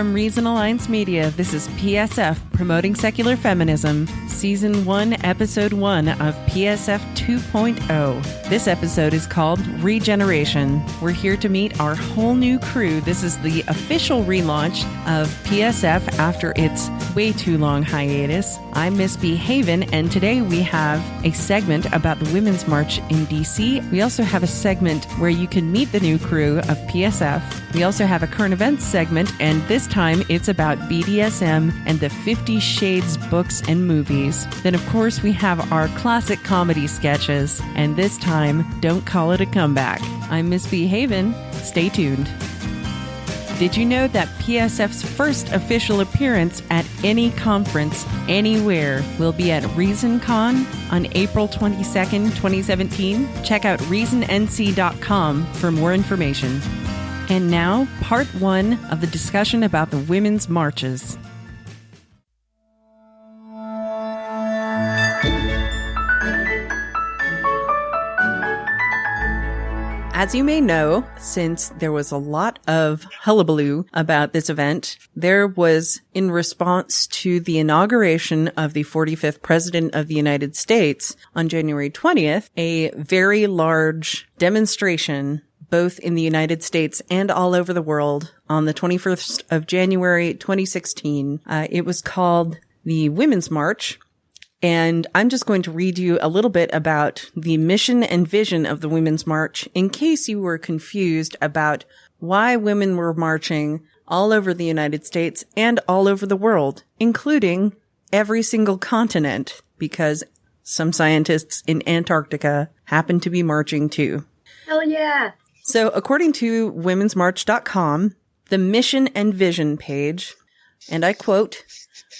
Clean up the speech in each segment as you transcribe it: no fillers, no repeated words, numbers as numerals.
from Reason Alliance Media. This is PSF, Promoting Secular Feminism, Season 1, Episode 1 of PSF 2.0. This episode is called Regeneration. We're here to meet our whole new crew. This is the official relaunch of PSF after its way too long hiatus. I'm Miss B. Haven, and today we have a segment about the Women's March in DC. We also have a segment where you can meet the new crew of PSF. We also have a current events segment, and this time it's about Bdsm and the 50 Shades books and movies. Then, of course, we have our classic comedy sketches, and this time, don't call it a comeback. I'm Miss B. Haven. Stay tuned. Did you know that PSF's first official appearance at any conference anywhere will be at ReasonCon on April 22nd, 2017? Check out reasonnc.com for more information. And now, part 1 of the discussion about the women's marches. As you may know, since there was a lot of hullabaloo about this event, there was, in response to the inauguration of the 45th President of the United States on January 20th, a very large demonstration both in the United States and all over the world on the 21st of January 2016. It was called the Women's March. And I'm just going to read you a little bit about the mission and vision of the Women's March in case you were confused about why women were marching all over the United States and all over the world, including every single continent, because some scientists in Antarctica happen to be marching too. Hell yeah! So according to womensmarch.com, the mission and vision page, and I quote,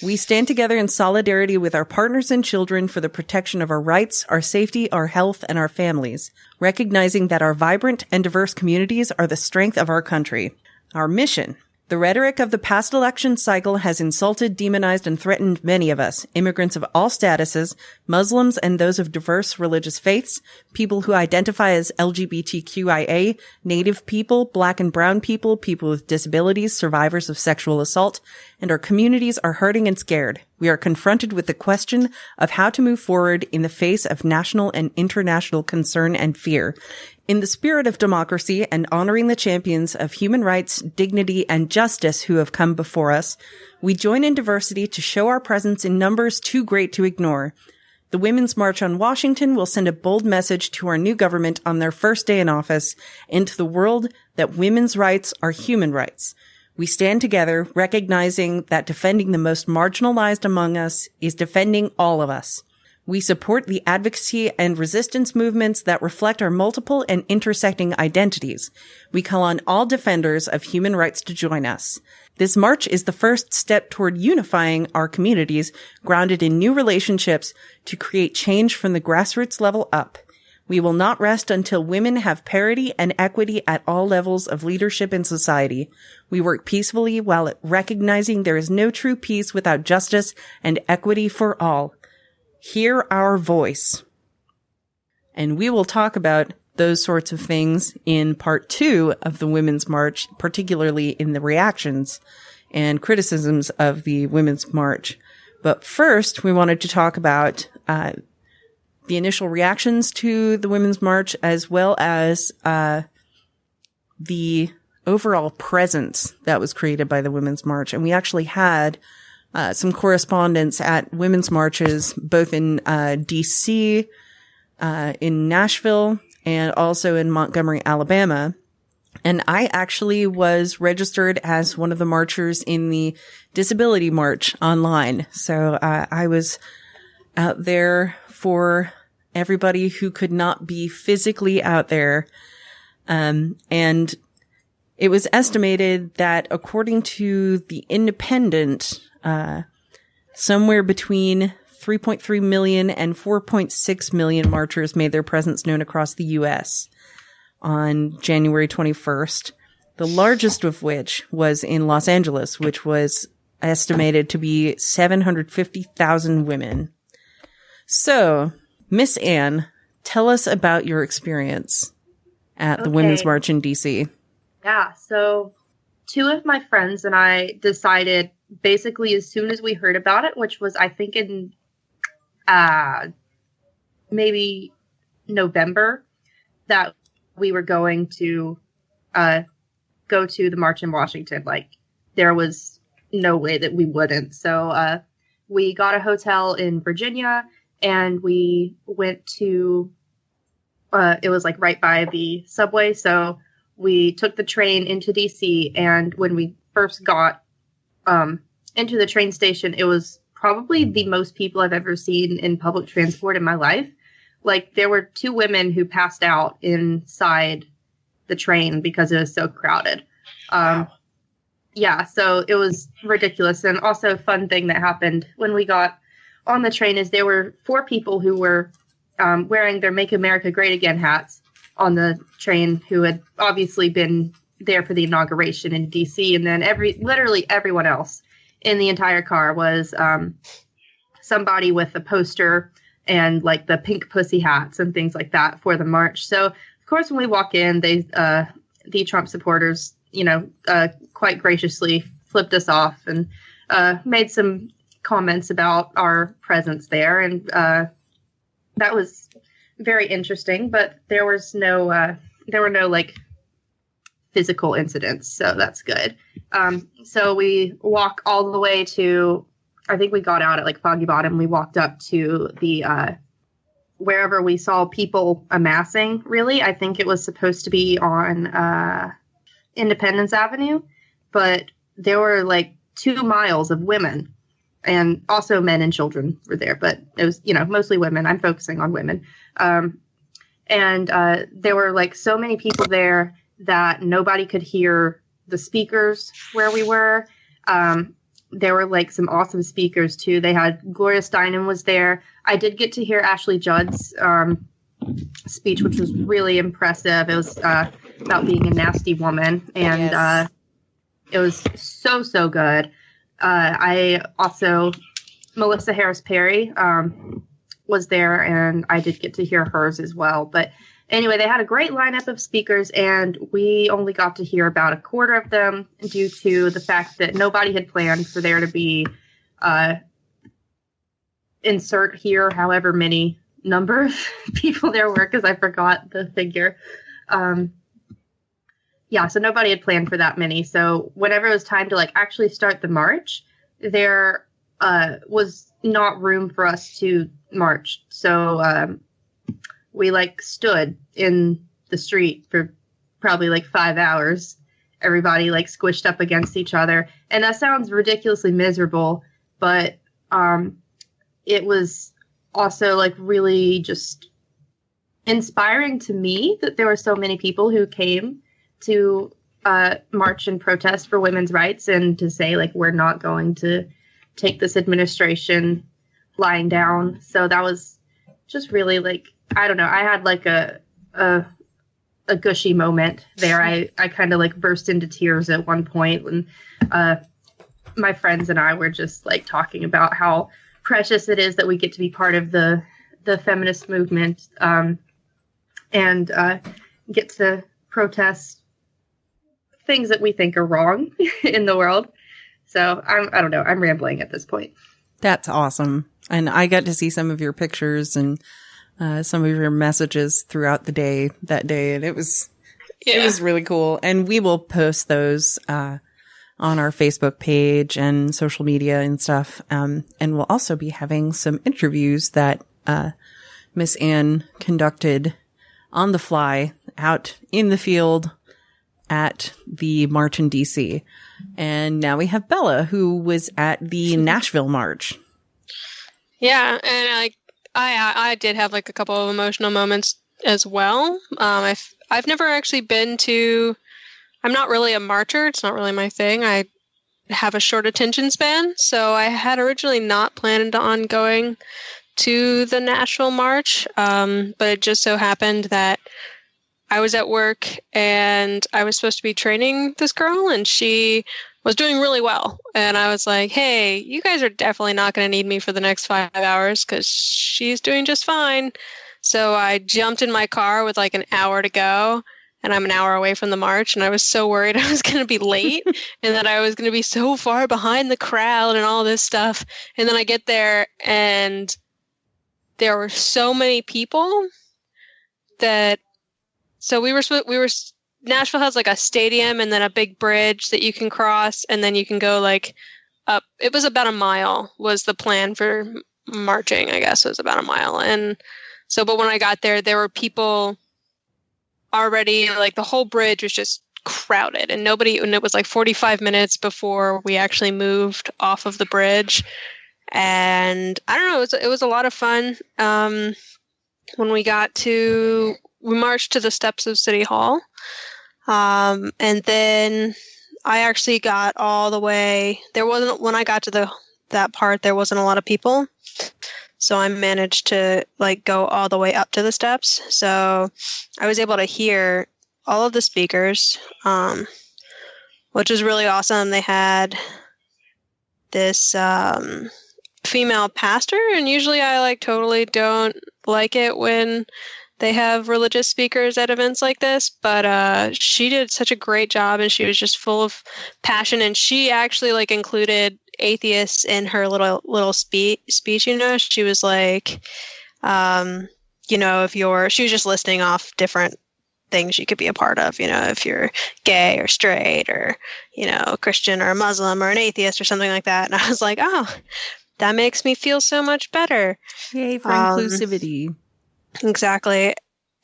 "We stand together in solidarity with our partners and children for the protection of our rights, our safety, our health, and our families, recognizing that our vibrant and diverse communities are the strength of our country. Our mission. The rhetoric of the past election cycle has insulted, demonized, and threatened many of us, immigrants of all statuses, Muslims and those of diverse religious faiths, people who identify as LGBTQIA, Native people, Black and Brown people, people with disabilities, survivors of sexual assault, and our communities are hurting and scared. We are confronted with the question of how to move forward in the face of national and international concern and fear. In the spirit of democracy and honoring the champions of human rights, dignity, and justice who have come before us, we join in diversity to show our presence in numbers too great to ignore. The Women's March on Washington will send a bold message to our new government on their first day in office and to the world that women's rights are human rights. We stand together, recognizing that defending the most marginalized among us is defending all of us. We support the advocacy and resistance movements that reflect our multiple and intersecting identities. We call on all defenders of human rights to join us. This march is the first step toward unifying our communities, grounded in new relationships, to create change from the grassroots level up. We will not rest until women have parity and equity at all levels of leadership in society. We work peacefully while recognizing there is no true peace without justice and equity for all. Hear our voice." And we will talk about those sorts of things in part 2 of the Women's March, particularly in the reactions and criticisms of the Women's March. But first, we wanted to talk about the initial reactions to the Women's March, as well as the overall presence that was created by the Women's March. And we actually had some correspondence at women's marches, both in DC, in Nashville, and also in Montgomery, Alabama. And I actually was registered as one of the marchers in the Disability March online. So I was out there for everybody who could not be physically out there. And it was estimated that, according to the Independent, somewhere between 3.3 million and 4.6 million marchers made their presence known across the U.S. on January 21st, the largest of which was in Los Angeles, which was estimated to be 750,000 women. So, Miss Anne, tell us about your experience at the Women's March in DC. Yeah, so two of my friends and I decided basically as soon as we heard about it, which was, I think, in maybe November, that we were going to go to the March in Washington. Like, there was no way that we wouldn't. So we got a hotel in Virginia, and we went to, it was like right by the subway. So we took the train into DC, and when we first got into the train station, it was probably the most people I've ever seen in public transport in my life. Like, there were two women who passed out inside the train because it was so crowded. Wow. Yeah, so it was ridiculous. And also, a fun thing that happened when we got on the train is there were 4 people who were wearing their Make America Great Again hats on the train, who had obviously been there for the inauguration in DC. And then literally everyone else in the entire car was somebody with a poster and like the pink pussy hats and things like that for the march. So of course, when we walk in, the Trump supporters, quite graciously flipped us off and made some comments about our presence there. And that was very interesting, but there were no like physical incidents. So that's good. So we walk all the way to, I think we got out at like Foggy Bottom. We walked up to the, wherever we saw people amassing, really. I think it was supposed to be on Independence Avenue, but there were like 2 miles of women, and also men and children were there, but it was, mostly women. I'm focusing on women. And there were like so many people there that nobody could hear the speakers where we were. There were like some awesome speakers too. They had Gloria Steinem was there. I did get to hear Ashley Judd's speech, which was really impressive. It was about being a nasty woman, and yes. It was so good. I also, Melissa Harris Perry was there, and I did get to hear hers as well. But anyway, they had a great lineup of speakers, and we only got to hear about a quarter of them due to the fact that nobody had planned for there to be insert here however many number of people there were, because I forgot the figure. So nobody had planned for that many. So whenever it was time to like actually start the march, there was not room for us to march. So we like stood in the street for probably like 5 hours, everybody like squished up against each other. And that sounds ridiculously miserable, but it was also like really just inspiring to me that there were so many people who came to march and protest for women's rights, and to say like, we're not going to take this administration lying down. So that was just really like, I don't know. I had like a gushy moment there. I kind of like burst into tears at one point when my friends and I were just like talking about how precious it is that we get to be part of the feminist movement, and get to protest things that we think are wrong in the world. So I don't know. I'm rambling at this point. That's awesome. And I got to see some of your pictures and some of your messages throughout the day that day. And it was really cool. And we will post those on our Facebook page and social media and stuff. And we'll also be having some interviews that Miss Ann conducted on the fly out in the field at the march in DC. And now we have Bella, who was at the Nashville March. Yeah, and I did have like a couple of emotional moments as well. I've never actually been to. I'm not really a marcher. It's not really my thing. I have a short attention span, so I had originally not planned on going to the Nashville March, but it just so happened that I was at work and I was supposed to be training this girl, and she was doing really well. And I was like, hey, you guys are definitely not going to need me for the next 5 hours because she's doing just fine. So I jumped in my car with like an hour to go, and I'm an hour away from the march, and I was so worried I was going to be late and that I was going to be so far behind the crowd and all this stuff. And then I get there, and there were so many people that, so Nashville has like a stadium and then a big bridge that you can cross, and then you can go like up. It was about a mile was the plan for marching, I guess. It was about a mile. And so, but when I got there, there were people already, like the whole bridge was just crowded, and it was like 45 minutes before we actually moved off of the bridge. And I don't know, it was a lot of fun. When we marched to the steps of City Hall. And then I actually got all the way, when I got to that part, there wasn't a lot of people. So I managed to like go all the way up to the steps. So I was able to hear all of the speakers, which was really awesome. They had this female pastor, and usually I like totally don't like it when they have religious speakers at events like this, but she did such a great job, and she was just full of passion, and she actually like included atheists in her little speech. You know, she was like, you know, she was just listing off different things you could be a part of, you know, if you're gay or straight or, you know, Christian or a Muslim or an atheist or something like that. And I was like, oh, that makes me feel so much better. Yay for inclusivity. Exactly.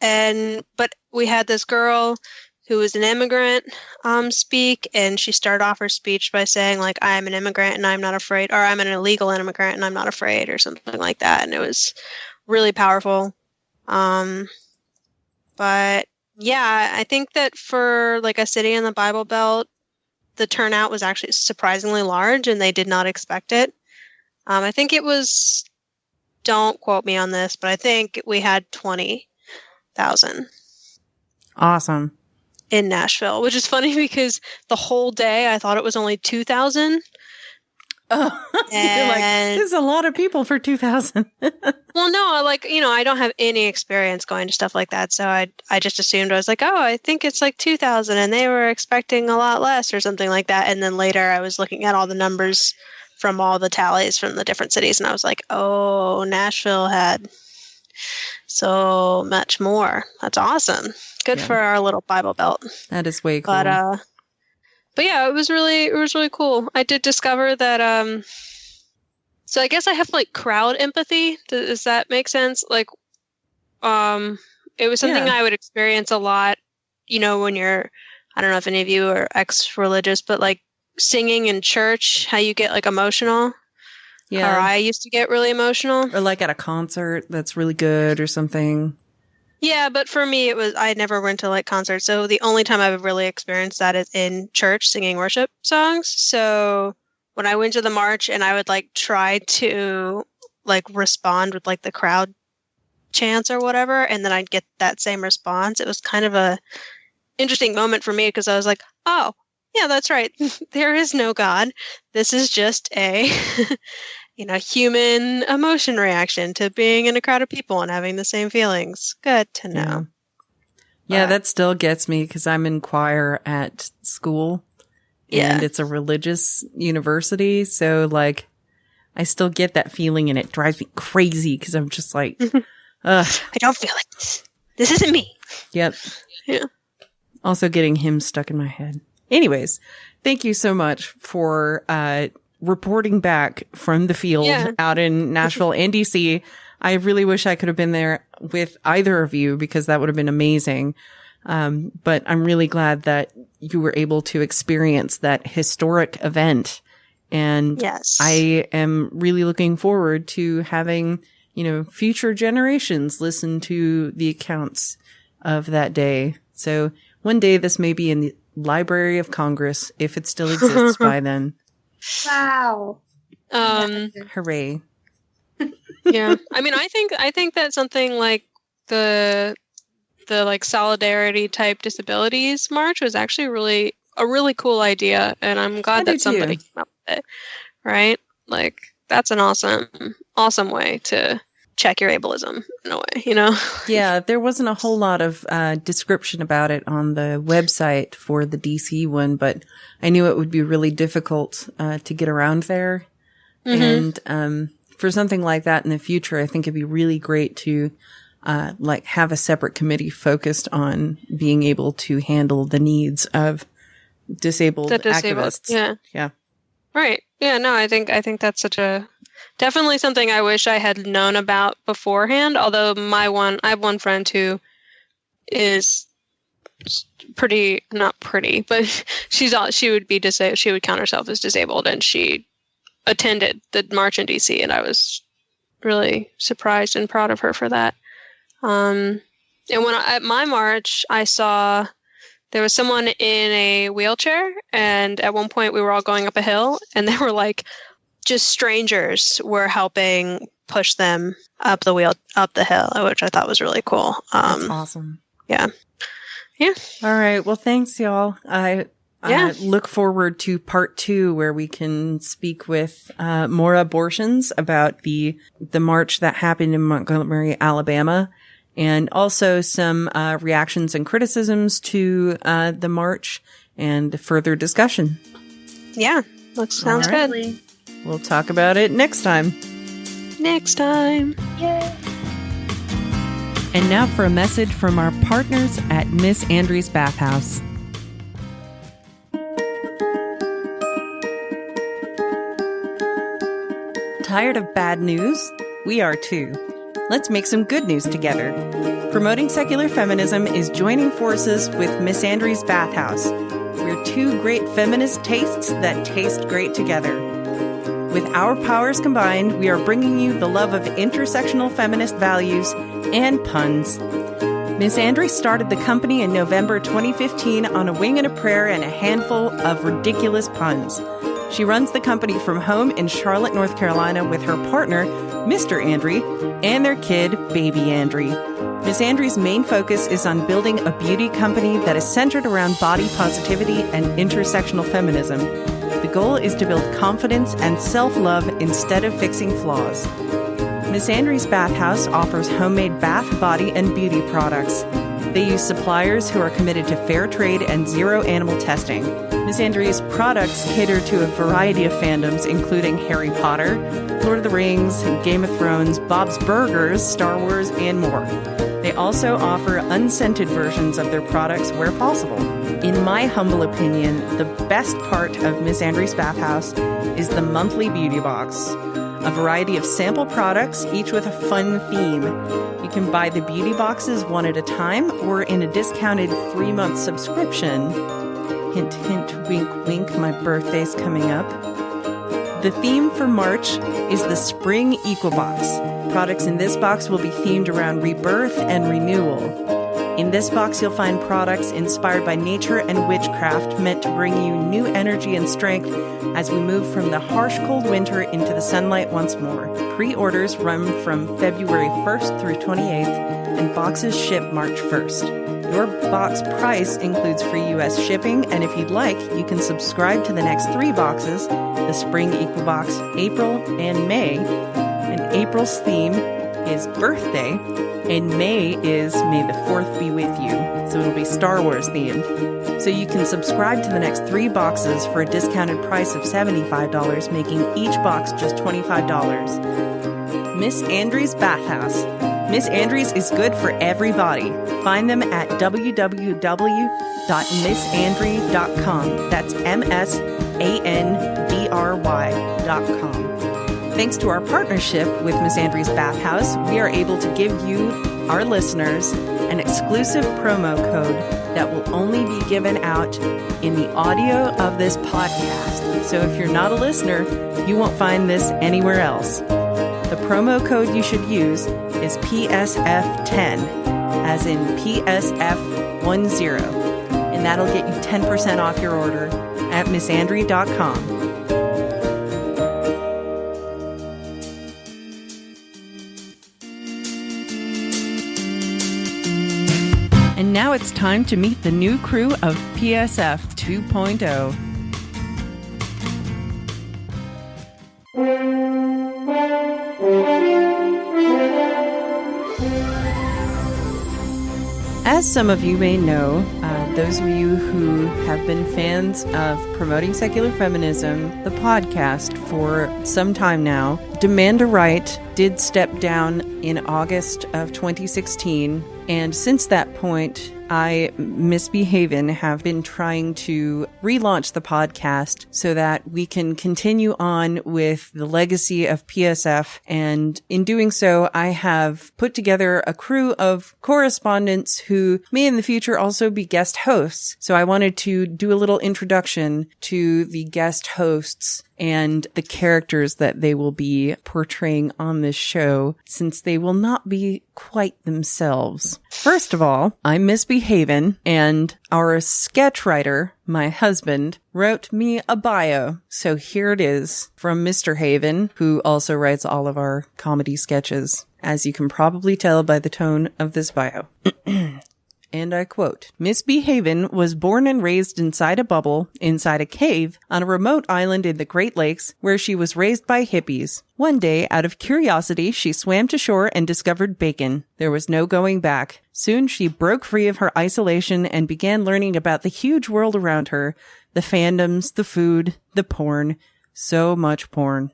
But we had this girl who was an immigrant speak, and she started off her speech by saying, like, I'm an immigrant and I'm not afraid, or I'm an illegal immigrant and I'm not afraid, or something like that. And it was really powerful. But yeah, I think that for like a city in the Bible Belt, the turnout was actually surprisingly large, and they did not expect it. I think it was, don't quote me on this, but I think we had 20,000. Awesome. In Nashville, which is funny because the whole day I thought it was only 2,000. Oh, you're like, there's a lot of people for 2,000. Well, no, like, you know, I don't have any experience going to stuff like that. So I just assumed, I was like, oh, I think it's like 2,000, and they were expecting a lot less or something like that. And then later I was looking at all the numbers from all the tallies from the different cities, and I was like, oh, Nashville had so much more. That's awesome. Good for our little Bible Belt. That is way cool. But yeah, it was really cool. I did discover that so I guess I have like crowd empathy. Does that make sense? Like it was something I would experience a lot, you know, when you're, I don't know if any of you are ex-religious, but like singing in church, how you get like emotional. Yeah. Or I used to get really emotional. Or like at a concert that's really good or something. Yeah, but for me, I never went to like concerts. So the only time I've really experienced that is in church singing worship songs. So when I went to the march and I would like try to like respond with like the crowd chants or whatever, and then I'd get that same response, it was kind of a interesting moment for me because I was like, oh, yeah, that's right. There is no God. This is just a human emotion reaction to being in a crowd of people and having the same feelings. Good to know. Yeah, that still gets me because I'm in choir at school. And it's a religious university. So, like, I still get that feeling, and it drives me crazy because I'm just like, I don't feel like this. This isn't me. Yep. Yeah. Also getting hymns stuck in my head. Anyways, thank you so much for reporting back from the field out in Nashville and DC. I really wish I could have been there with either of you because that would have been amazing. But I'm really glad that you were able to experience that historic event. And I am really looking forward to having, future generations listen to the accounts of that day. So one day this may be in the Library of Congress if it still exists by then. Wow. Hooray. Yeah. I mean, I think that something like the like solidarity type disabilities march was actually a really cool idea, and I'm glad that somebody came up with it. Right? Like that's an awesome way to check your ableism in a way, Yeah, there wasn't a whole lot of description about it on the website for the DC one, but I knew it would be really difficult to get around there. Mm-hmm. And for something like that in the future, I think it'd be really great to have a separate committee focused on being able to handle the needs of disabled activists. Yeah. Right. Yeah, no, I think that's definitely something I wish I had known about beforehand. Although I have one friend who is not pretty, but she would be disabled. She would count herself as disabled, and she attended the march in DC, and I was really surprised and proud of her for that. And at my march, I saw there was someone in a wheelchair, and at one point we were all going up a hill, and they were just strangers were helping push them up the hill, which I thought was really cool. That's awesome. Yeah. Yeah. All right. Well, thanks, y'all. I look forward to part 2, where we can speak with more abortions about the march that happened in Montgomery, Alabama. And also some reactions and criticisms to the march and further discussion. Yeah, sounds good. We'll talk about it next time. Yay! And now for a message from our partners at Miss Andry's Bathhouse. Tired of bad news? We are too. Let's make some good news together. Promoting secular feminism is joining forces with Miss Andry's Bathhouse. We're 2 great feminist tastes that taste great together. With our powers combined, we are bringing you the love of intersectional feminist values and puns. Miss Andry started the company in November 2015 on a wing and a prayer and a handful of ridiculous puns. She runs the company from home in Charlotte, North Carolina with her partner, Mr. Andry, and their kid, baby Andry. Miss Andry's main focus is on building a beauty company that is centered around body positivity and intersectional feminism. The goal is to build confidence and self-love instead of fixing flaws. Miss Andry's Bathhouse offers homemade bath, body, and beauty products. They use suppliers who are committed to fair trade and zero animal testing. Miss Andry's products cater to a variety of fandoms, including Harry Potter, Lord of the Rings, Game of Thrones, Bob's Burgers, Star Wars, and more. They also offer unscented versions of their products where possible. In my humble opinion, the best part of Miss Andry's Bathhouse is the monthly beauty box. A variety of sample products, each with a fun theme. You can buy the beauty boxes one at a time or in a discounted 3-month subscription. Hint, hint, wink, wink, my birthday's coming up. The theme for March is the Spring Equal Box. Products in this box will be themed around rebirth and renewal. In this box, you'll find products inspired by nature and witchcraft meant to bring you new energy and strength as we move from the harsh cold winter into the sunlight once more. Pre-orders run from February 1st through 28th, and boxes ship March 1st. Your box price includes free U.S. shipping, and if you'd like, you can subscribe to the next 3 boxes, the Spring Equal Box, April, and May. And April's theme is birthday, and May is May the 4th be with you. So it'll be Star Wars themed. So you can subscribe to the next 3 boxes for a discounted price of $75, making each box just $25. Miss Andry's Bathhouse. Miss Andry's is good for everybody. Find them at www.missandry.com. That's MSANDRY.com. Thanks to our partnership with Miss Andry's Bathhouse, we are able to give you, our listeners, an exclusive promo code that will only be given out in the audio of this podcast. So if you're not a listener, you won't find this anywhere else. The promo code you should use is PSF10, as in PSF10, and that'll get you 10% off your order at missandry.com. And now it's time to meet the new crew of PSF 2.0. As some of you may know, those of you who have been fans of Promoting Secular Feminism, the podcast, for some time now, Demanda Wright did step down in August of 2016, and since that point, I, Miss Behaven, have been trying to relaunch the podcast so that we can continue on with the legacy of PSF. And in doing so, I have put together a crew of correspondents who may in the future also be guest hosts. So I wanted to do a little introduction to the guest hosts and the characters that they will be portraying on this show, since they will not be quite themselves. First of all, I'm Miss Behaven, and our sketch writer, my husband, wrote me a bio. So here it is from Mr. Haven, who also writes all of our comedy sketches, as you can probably tell by the tone of this bio. And I quote, Miss Behaven was born and raised inside a bubble, inside a cave, on a remote island in the Great Lakes, where she was raised by hippies. One day, out of curiosity, she swam to shore and discovered bacon. There was no going back. Soon she broke free of her isolation and began learning about the huge world around her, the fandoms, the food, the porn, so much porn.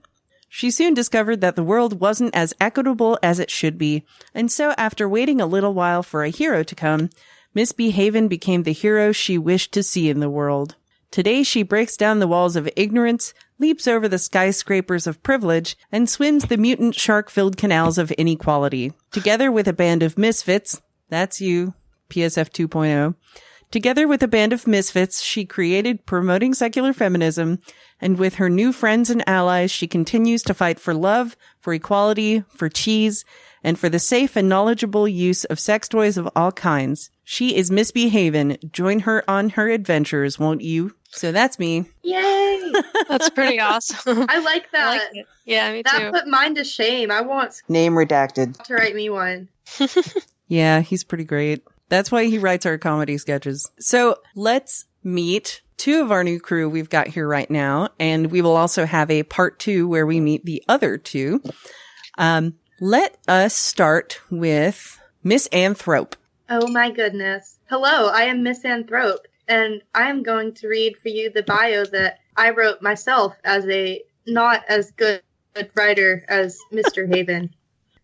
She soon discovered that the world wasn't as equitable as it should be, and so after waiting a little while for a hero to come, Miss Behaven became the hero she wished to see in the world. Today she breaks down the walls of ignorance, leaps over the skyscrapers of privilege, and swims the mutant shark-filled canals of inequality. Together with a band of misfits, that's you, PSF 2.0, together with a band of misfits, she created Promoting Secular Feminism, and with her new friends and allies, she continues to fight for love, for equality, for cheese, and for the safe and knowledgeable use of sex toys of all kinds. She is Miss Behaven. Join her on her adventures, won't you? So that's me. Yay! That's pretty awesome. I like that. I like it. Yeah, me That too. put mine to shame. I want Name redacted. to write me one. Yeah, he's pretty great. That's why he writes our comedy sketches. So let's meet two of our new crew we've got here right now. And we will also have a part 2 where we meet the other two. Let us start with Misanthrope. Oh my goodness. Hello, I am Misanthrope, and I am going to read for you the bio that I wrote myself as a not as good writer as Mr. Haven.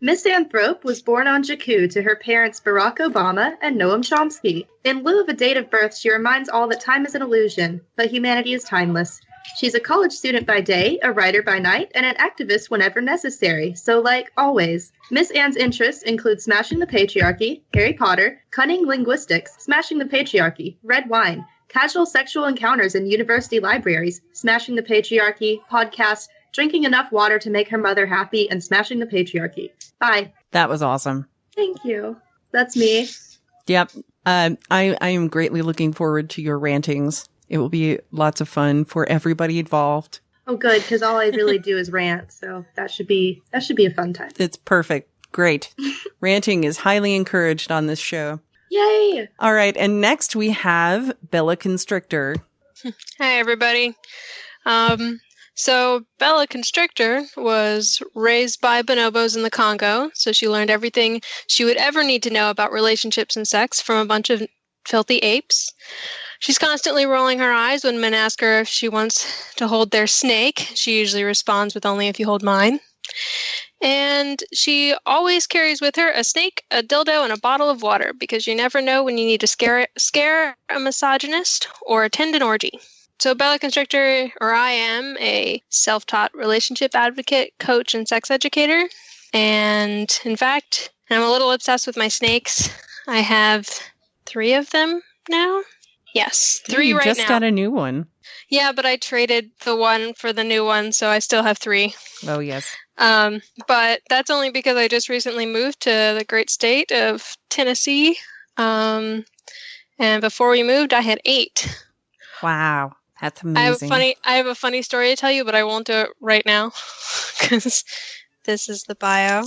Misanthrope was born on Jakku to her parents Barack Obama and Noam Chomsky. In lieu of a date of birth, she reminds all that time is an illusion, but humanity is timeless. She's a college student by day, a writer by night, and an activist whenever necessary. So, like always, Miss Anne's interests include smashing the patriarchy, Harry Potter, cunning linguistics, smashing the patriarchy, red wine, casual sexual encounters in university libraries, smashing the patriarchy, podcasts, drinking enough water to make her mother happy, and smashing the patriarchy. Bye. That was awesome. Thank you. That's me. Yep. I am greatly looking forward to your rantings. It will be lots of fun for everybody involved. Oh, good, because all I really do is rant, so that should be a fun time. It's perfect. Great. Ranting is highly encouraged on this show. Yay! All right, and next we have Bella Constrictor. Hi, everybody. So Bella Constrictor was raised by bonobos in the Congo, so she learned everything she would ever need to know about relationships and sex from a bunch of filthy apes. She's constantly rolling her eyes when men ask her if she wants to hold their snake. She usually responds with only if you hold mine. And she always carries with her a snake, a dildo, and a bottle of water, because you never know when you need to scare a misogynist or attend an orgy. So Bella Constrictor, or I am, a self-taught relationship advocate, coach, and sex educator. And in fact, I'm a little obsessed with my snakes. I have 3 of them now. Yes, 3 right now. You just got a new one. Yeah, but I traded the one for the new one, so I still have 3. Oh, yes. But that's only because I just recently moved to the great state of Tennessee. And before we moved, I had 8. Wow, that's amazing. I have a funny story to tell you, but I won't do it right now because this is the bio.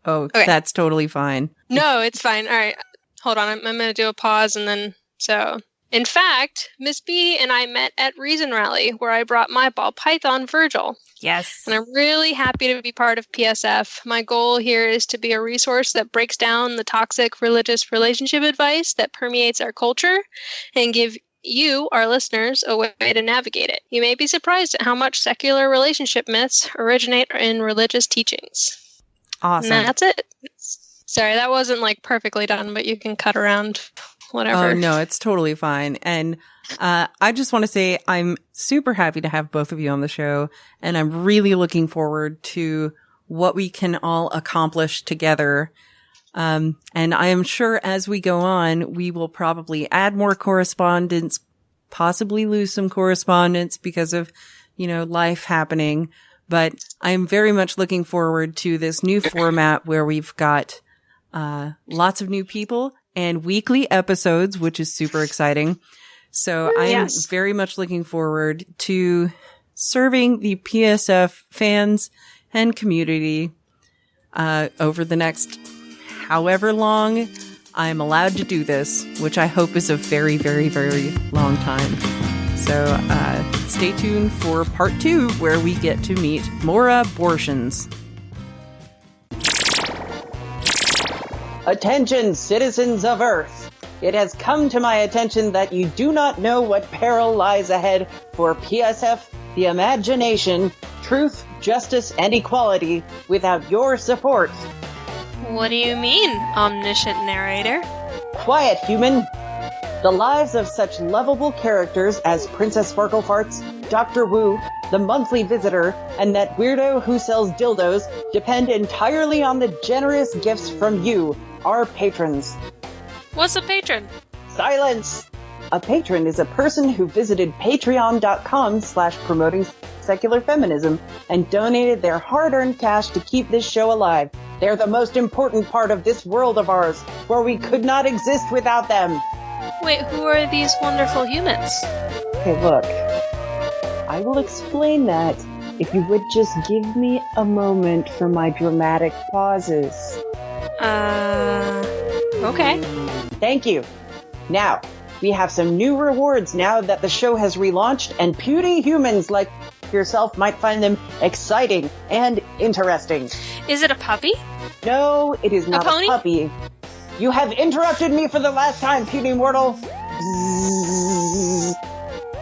Oh, okay. That's totally fine. No, it's fine. All right, hold on. I'm going to do a pause, and then so In fact, Miss B and I met at Reason Rally, where I brought my ball python, Virgil. Yes. And I'm really happy to be part of PSF. My goal here is to be a resource that breaks down the toxic religious relationship advice that permeates our culture and give you, our listeners, a way to navigate it. You may be surprised at how much secular relationship myths originate in religious teachings. Awesome. And that's it. Sorry, that wasn't like perfectly done, but you can cut around whatever. Oh, no, it's totally fine. And I just want to say I'm super happy to have both of you on the show, and I'm really looking forward to what we can all accomplish together. And I am sure as we go on, we will probably add more correspondence, possibly lose some correspondence because of, life happening. But I'm very much looking forward to this new format where we've got lots of new people and weekly episodes, which is super exciting. So I'm very much looking forward to serving the PSF fans and community over the next however long I'm allowed to do this, which I hope is a very, very, very long time. So stay tuned for part 2, where we get to meet more abortions. Attention, citizens of Earth! It has come to my attention that you do not know what peril lies ahead for PSF, the imagination, truth, justice, and equality without your support. What do you mean, omniscient narrator? Quiet, human! The lives of such lovable characters as Princess Sparklefarts, Dr. Wu, the monthly visitor, and that weirdo who sells dildos depend entirely on the generous gifts from you, our patrons. What's a patron? Silence! A patron is a person who visited patreon.com/promoting secular feminism and donated their hard-earned cash to keep this show alive. They're the most important part of this world of ours, where we could not exist without them. Wait, who are these wonderful humans? Okay, look. I will explain that if you would just give me a moment for my dramatic pauses. Okay. Thank you. Now, we have some new rewards now that the show has relaunched, and puny humans like yourself might find them exciting and interesting. Is it a puppy? No, it is not a puppy. You have interrupted me for the last time, puny mortal.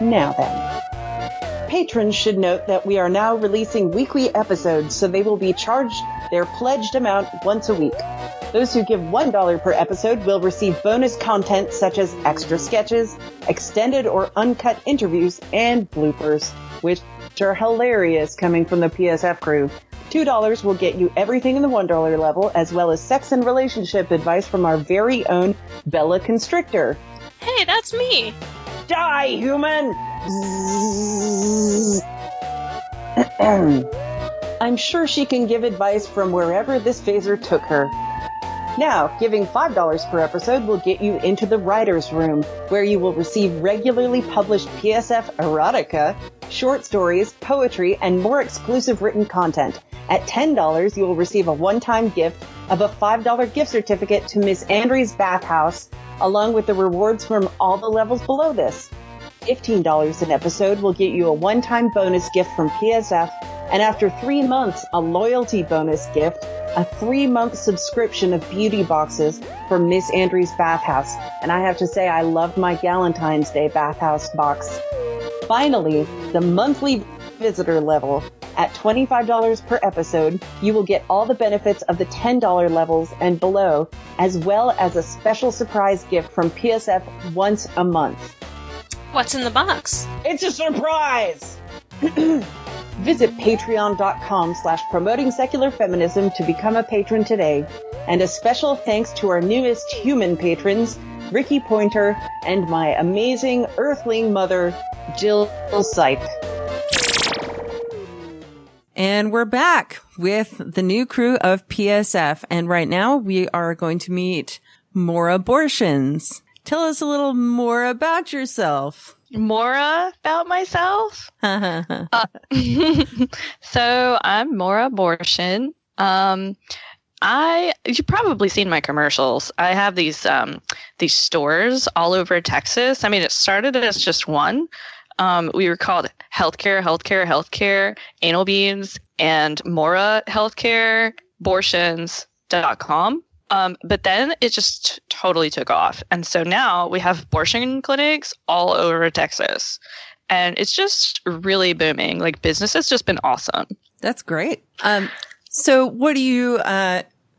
Now then. Patrons should note that we are now releasing weekly episodes, so they will be charged their pledged amount once a week. Those who give $1 per episode will receive bonus content such as extra sketches, extended or uncut interviews, and bloopers, which are hilarious coming from the PSF crew. $2 will get you everything in the $1 level, as well as sex and relationship advice from our very own Bella Constrictor. Hey, that's me! Die, human! I'm sure she can give advice from wherever this phaser took her. Now, giving $5 per episode will get you into the writer's room, where you will receive regularly published PSF erotica, short stories, poetry, and more exclusive written content. At $10, you will receive a one-time gift of a $5 gift certificate to Miss Andry's bathhouse, along with the rewards from all the levels below this. $15 an episode will get you a one-time bonus gift from PSF, and after 3 months, a loyalty bonus gift, a 3-month subscription of beauty boxes from Miss Andry's bathhouse. And I have to say, I love my Galentine's Day bathhouse box. Finally, the monthly visitor level. At $25 per episode, you will get all the benefits of the $10 levels and below, as well as a special surprise gift from PSF once a month. What's in the box? It's a surprise! Visit patreon.com/promoting secular feminism to become a patron today. And a special thanks to our newest human patrons, Ricky Pointer and my amazing earthling mother, Jill Scythe. And we're back with the new crew of PSF. And right now we are going to meet more abortions. Tell us a little more about yourself. Mora about myself? So I'm Mora Abortion. You've probably seen my commercials. I have these stores all over Texas. I mean, it started as just one. We were called Healthcare, Anal Beads, and Mora Healthcare, abortions.com. But then it just totally took off. And so now we have abortion clinics all over Texas. And it's just really booming. Like, business has just been awesome. That's great. So what are you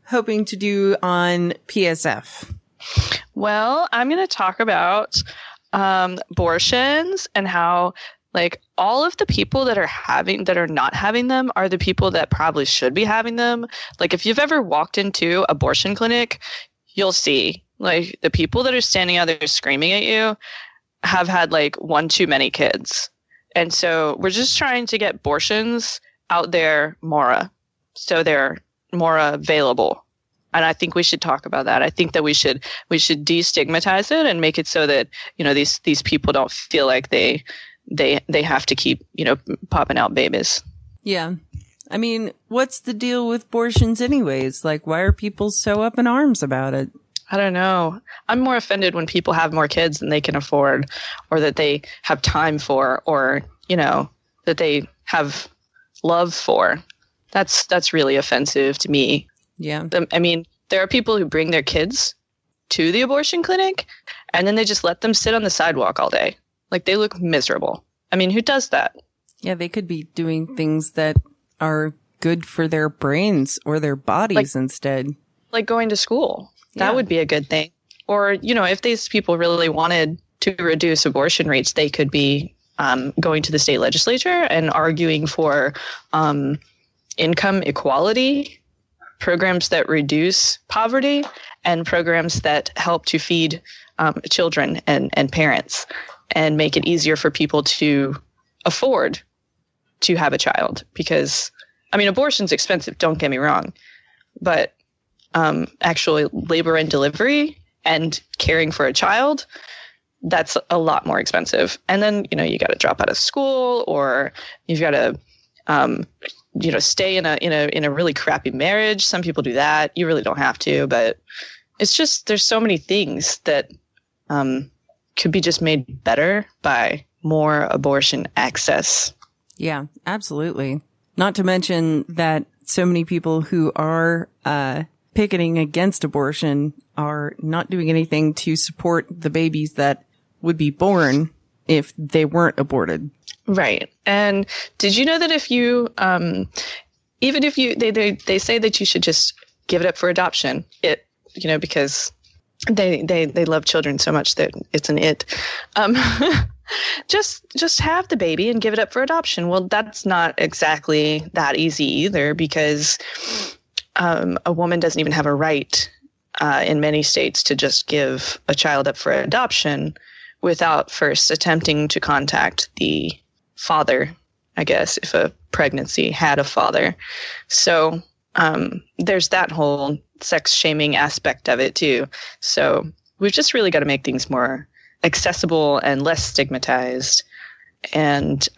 hoping to do on PSF? Well, I'm going to talk about abortions and how, like, all of the people that are not having them are the people that probably should be having them. Like, if you've ever walked into abortion clinic, you'll see, like, the people that are standing out there screaming at you have had, like, one too many kids. And so we're just trying to get abortions out there more, so they're more available. And I think we should talk about that. I think that we should destigmatize it and make it so that, you know, these people don't feel like they have to keep, you know, popping out babies. Yeah. I mean, what's the deal with abortions anyways? Like, why are people so up in arms about it? I don't know. I'm more offended when people have more kids than they can afford, or that they have time for, or, you know, that they have love for. That's really offensive to me. Yeah. I mean, there are people who bring their kids to the abortion clinic and then they just let them sit on the sidewalk all day. Like, they look miserable. I mean, who does that? Yeah, they could be doing things that are good for their brains or their bodies instead. Like going to school. That would be a good thing. Or, you know, if these people really wanted to reduce abortion rates, they could be going to the state legislature and arguing for income equality, programs that reduce poverty, and programs that help to feed children and parents, and make it easier for people to afford to have a child. Because, I mean, abortion's expensive, don't get me wrong, but actually labor and delivery and caring for a child, that's a lot more expensive. And then, you know, you got to drop out of school, or you've got to, you know, stay in a really crappy marriage. Some people do that. You really don't have to, but it's just, there's so many things that could be just made better by more abortion access. Yeah, absolutely. Not to mention that so many people who are picketing against abortion are not doing anything to support the babies that would be born if they weren't aborted. Right. And did you know that if you, even if you, they say that you should just give it up for adoption, you know, because they love children so much that it's an it. Just have the baby and give it up for adoption. Well, that's not exactly that easy either, because a woman doesn't even have a right in many states to just give a child up for adoption without first attempting to contact the father, I guess, if a pregnancy had a father. So there's that whole sex shaming aspect of it too. So we've just really got to make things more accessible and less stigmatized, and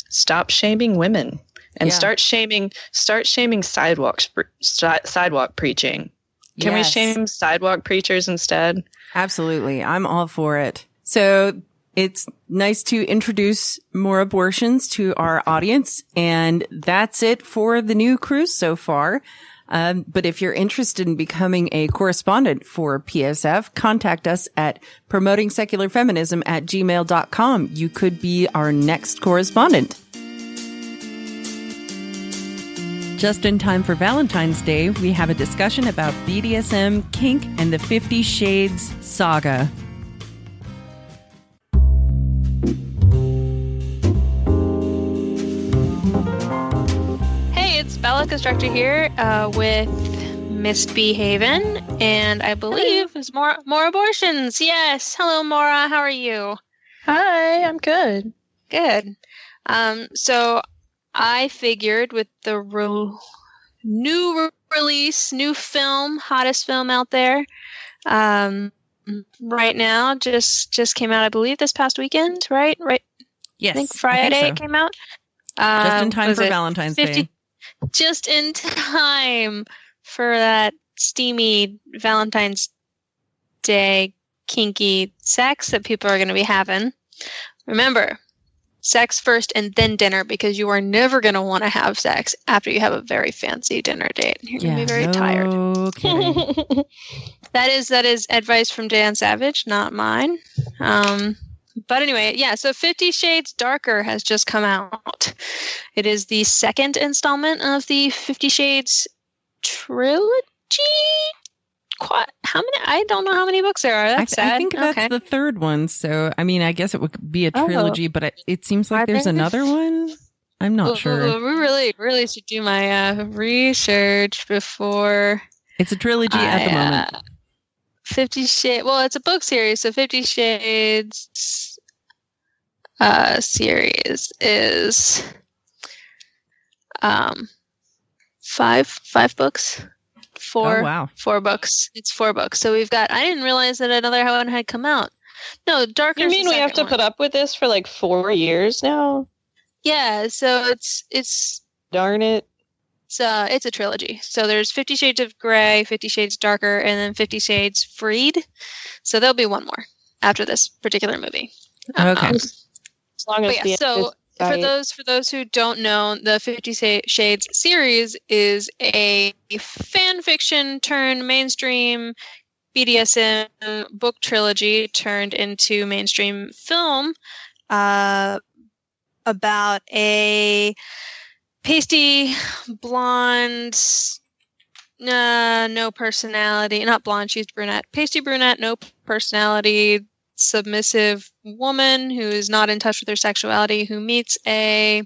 stop shaming women, and start shaming sidewalk preaching. Can we shame sidewalk preachers instead? Absolutely. I'm all for it. So it's nice to introduce more abortions to our audience. And that's it for the new cruise so far. But if you're interested in becoming a correspondent for PSF, contact us at promotingsecularfeminism@gmail.com. You could be our next correspondent. Just in time for Valentine's Day, we have a discussion about BDSM, Kink, and the 50 Shades saga. Hey, it's Bella Constrictor here with Misbehavin', and I believe there's more abortions. Yes. Hello, Maura. How are you? Hi, I'm good. Good. So I figured with the new film, hottest film out there, right now, just came out, I believe, this past weekend, right? Yes. I think Friday it came out. Just in time for Valentine's Day. Just in time for that steamy Valentine's Day kinky sex that people are going to be having, remember, sex first and then dinner, because you are never going to want to have sex after you have a very fancy dinner date. You're going to be very tired. Okay. That is advice from Dan Savage, not mine. But anyway, yeah, so 50 Shades Darker has just come out. It is the second installment of the 50 Shades trilogy. How many? I don't know how many books there are. That's sad. I think that's the third one. So, I mean, I guess it would be a trilogy, but it seems like there's another one. I'm not sure. We really should do my research before. It's a trilogy at the moment. 50 Shades. Well, it's a book series, so 50 Shades series is five books. Four. Oh, wow. 4 books. It's 4 books. So we've got. I didn't realize that another one had come out. No, Darker. You mean we have to put up with this for like 4 years now? Yeah. So it's. Darn it. It's a trilogy. So there's 50 Shades of Grey, 50 Shades Darker, and then 50 Shades Freed. So there'll be one more after this particular movie. Okay. As long as so for those who don't know, the 50 Shades series is a fan fiction turned mainstream BDSM book trilogy turned into mainstream film about a pasty, blonde, no personality, not blonde, she's brunette. Pasty brunette, no personality, submissive woman who is not in touch with her sexuality, who meets a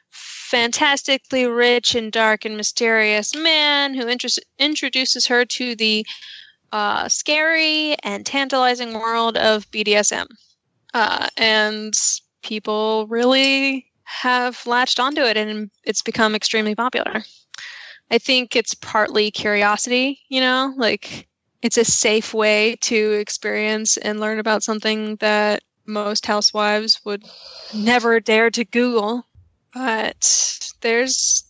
fantastically rich and dark and mysterious man who introduces her to the scary and tantalizing world of BDSM. And people really have latched onto it, and it's become extremely popular. I think it's partly curiosity, like it's a safe way to experience and learn about something that most housewives would never dare to Google. But there's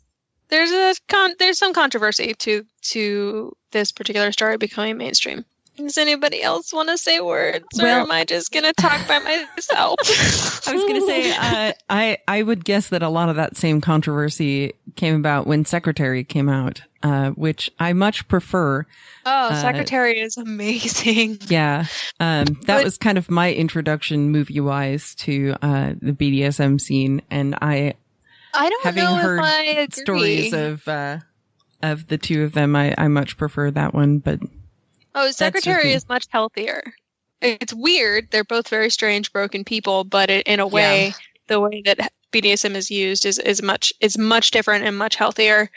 some controversy to this particular story becoming mainstream. Does anybody else want to say words, or am I just going to talk by myself? I was going to say, I would guess that a lot of that same controversy came about when Secretary came out, which I much prefer. Oh, Secretary is amazing. Yeah. That was kind of my introduction movie-wise to the BDSM scene, and I don't know if I agree. Stories of the two of them, I much prefer that one, but... Oh, Secretary is much healthier. It's weird. They're both very strange, broken people, but in a way, the way that BDSM is used is much different and much healthier.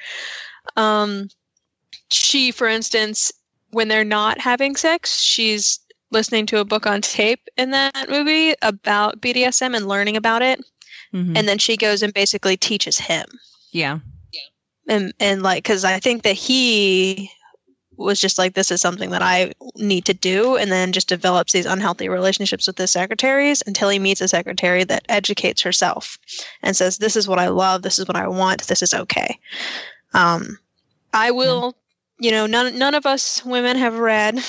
She, for instance, when they're not having sex, she's listening to a book on tape in that movie about BDSM and learning about it. Mm-hmm. And then she goes and basically teaches him. Yeah. And like, because I think that he was just like, this is something that I need to do, and then just develops these unhealthy relationships with the secretaries until he meets a secretary that educates herself and says, this is what I love, this is what I want, this is okay. I will, none of us women have read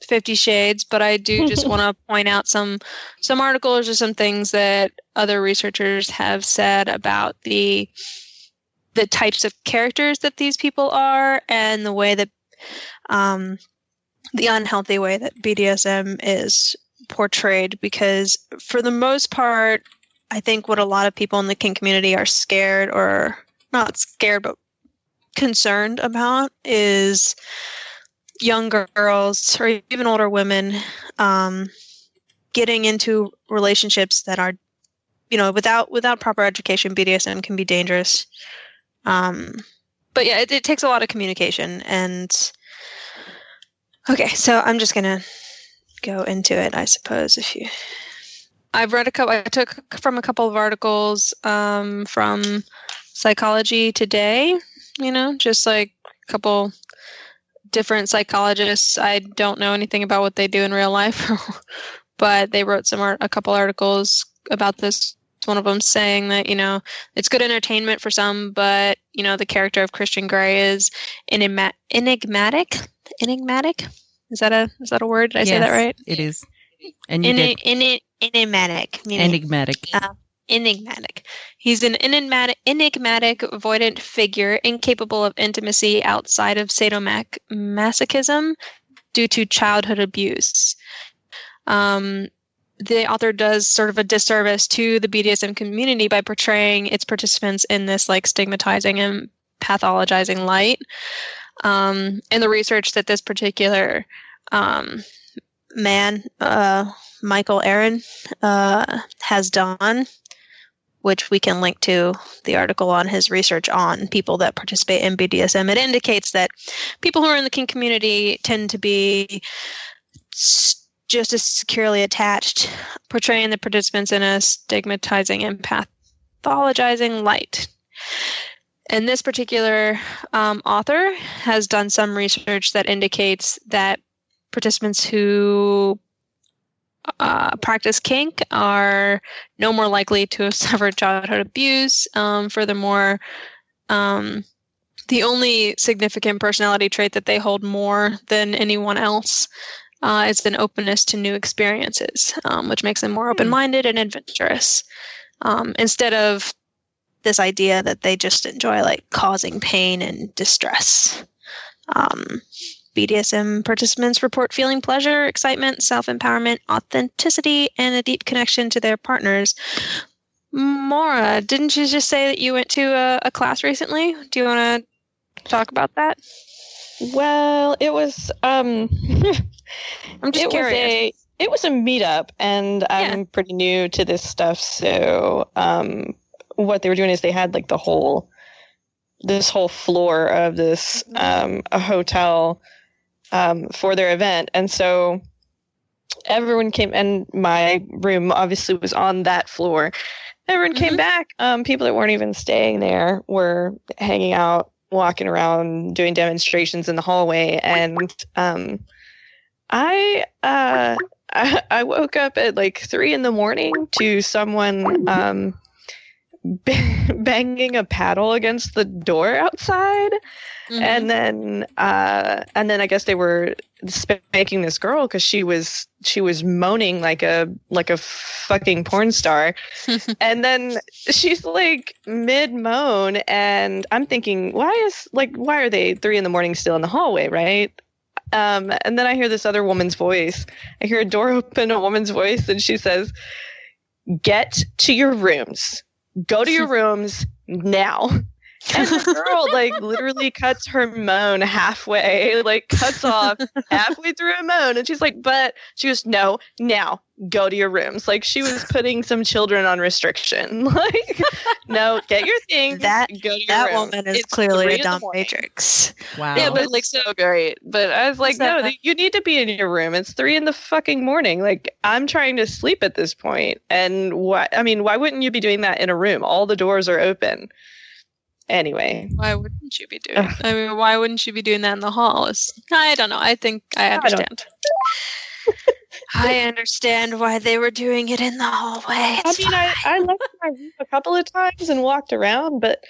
50 Shades, but I do just want to point out some articles or some things that other researchers have said about the types of characters that these people are, and the way that the unhealthy way that BDSM is portrayed, because for the most part, I think what a lot of people in the kink community are scared, or not scared, but concerned about, is young girls or even older women getting into relationships that are, without proper education. BDSM can be dangerous. But yeah, it takes a lot of communication. And okay, so I'm just gonna go into it, I suppose. I've read I took from a couple of articles from Psychology Today. Just like a couple different psychologists. I don't know anything about what they do in real life, but they wrote a couple articles about this quotes one of them saying that, it's good entertainment for some, but, the character of Christian Grey is enigmatic. Enigmatic? Is that a word? Did I say that right? It is. And you did. Enigmatic. Enigmatic. Enigmatic. He's an enigmatic, avoidant figure incapable of intimacy outside of sadomasochism due to childhood abuse. The author does sort of a disservice to the BDSM community by portraying its participants in this like stigmatizing and pathologizing light. And the research that this particular man, Michael Aaron, has done, which we can link to the article on his research on people that participate in BDSM. It indicates that people who are in the kink community tend to be just as securely attached, portraying the participants in a stigmatizing and pathologizing light. And this particular author has done some research that indicates that participants who practice kink are no more likely to have suffered childhood abuse. Furthermore, the only significant personality trait that they hold more than anyone else is an openness to new experiences, which makes them more open-minded and adventurous. Instead of this idea that they just enjoy like causing pain and distress. BDSM participants report feeling pleasure, excitement, self-empowerment, authenticity, and a deep connection to their partners. Maura, didn't you just say that you went to a class recently? Do you want to talk about that? Well, it was I'm just curious. It was a meetup, and I'm pretty new to this stuff, so what they were doing is they had like this whole floor of this a hotel for their event, and so everyone came, and my room obviously was on that floor. Everyone came back. People that weren't even staying there were hanging out, walking around, doing demonstrations in the hallway, and I woke up at like 3 a.m. to someone banging a paddle against the door outside. And then I guess they were spanking this girl because she was moaning like a fucking porn star. And then she's like mid moan, and I'm thinking, why are they 3 a.m. still in the hallway, right? And then I hear this other woman's voice. I hear a door open, a woman's voice, and she says, "Get to your rooms. Go to your rooms now." And the girl like literally cuts her moan halfway, like cuts off halfway through a moan, and she's like, "But," she goes, "No, now go to your rooms." Like she was putting some children on restriction. Like, no, get your things. Go to your that room. Woman is It's clearly a 3 dominatrix. Wow. Yeah, but like so great. But I was like, no, you need to be in your room. It's 3 a.m. Like I'm trying to sleep at this point. And why wouldn't you be doing that in a room? All the doors are open. Anyway. Why wouldn't you be doing it? I mean, why wouldn't you be doing that in the hall? I don't know. I think I understand. I understand why they were doing it in the hallway. I left my room a couple of times and walked around, but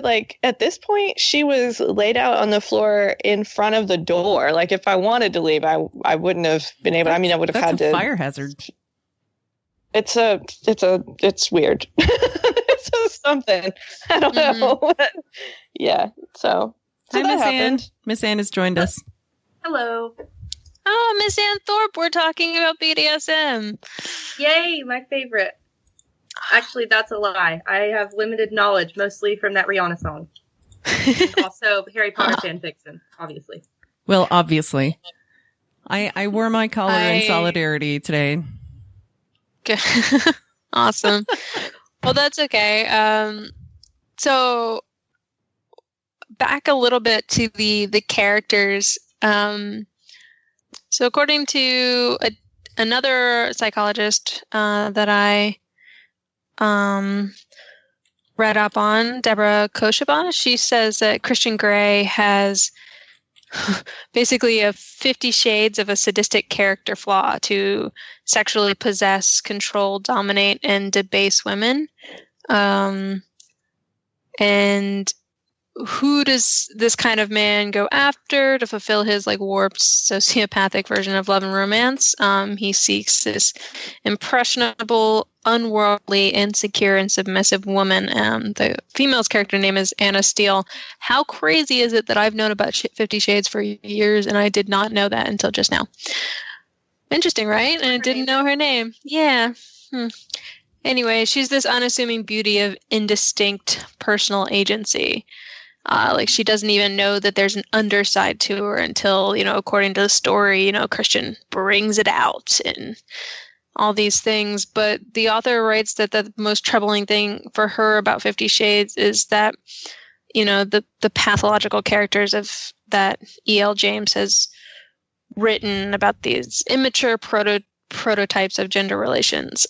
like at this point, she was laid out on the floor in front of the door. Like if I wanted to leave, I wouldn't have been able. I would have had to. Fire hazard. It's weird. It's something. I don't know. Yeah. So Hi, Miss Ann. Miss Ann has joined us. Hello. Oh, Miss Misanthrope, we're talking about BDSM. Yay, my favorite. Actually, that's a lie. I have limited knowledge, mostly from that Rihanna song. And also Harry Potter fan fiction, obviously. Well, obviously. I wore my collar in solidarity today. Awesome. Well, that's okay. So back a little bit to the characters. So according to another psychologist that I read up on, Deborah Kosheba, she says that Christian Grey has basically a 50 shades of a sadistic character flaw to sexually possess, control, dominate, and debase women. And who does this kind of man go after to fulfill his like warped sociopathic version of love and romance? He seeks this impressionable, unworldly, insecure, and submissive woman. The female's character name is Anna Steele. How crazy is it that I've known about 50 Shades for years and I did not know that until just now? Interesting, right? And I didn't know her name. Yeah. Anyway, she's this unassuming beauty of indistinct personal agency. Like she doesn't even know that there's an underside to her until, according to the story, Christian brings it out and all these things. But the author writes that the most troubling thing for her about 50 Shades is that, the pathological characters of that E.L. James has written about these immature prototypes of gender relations.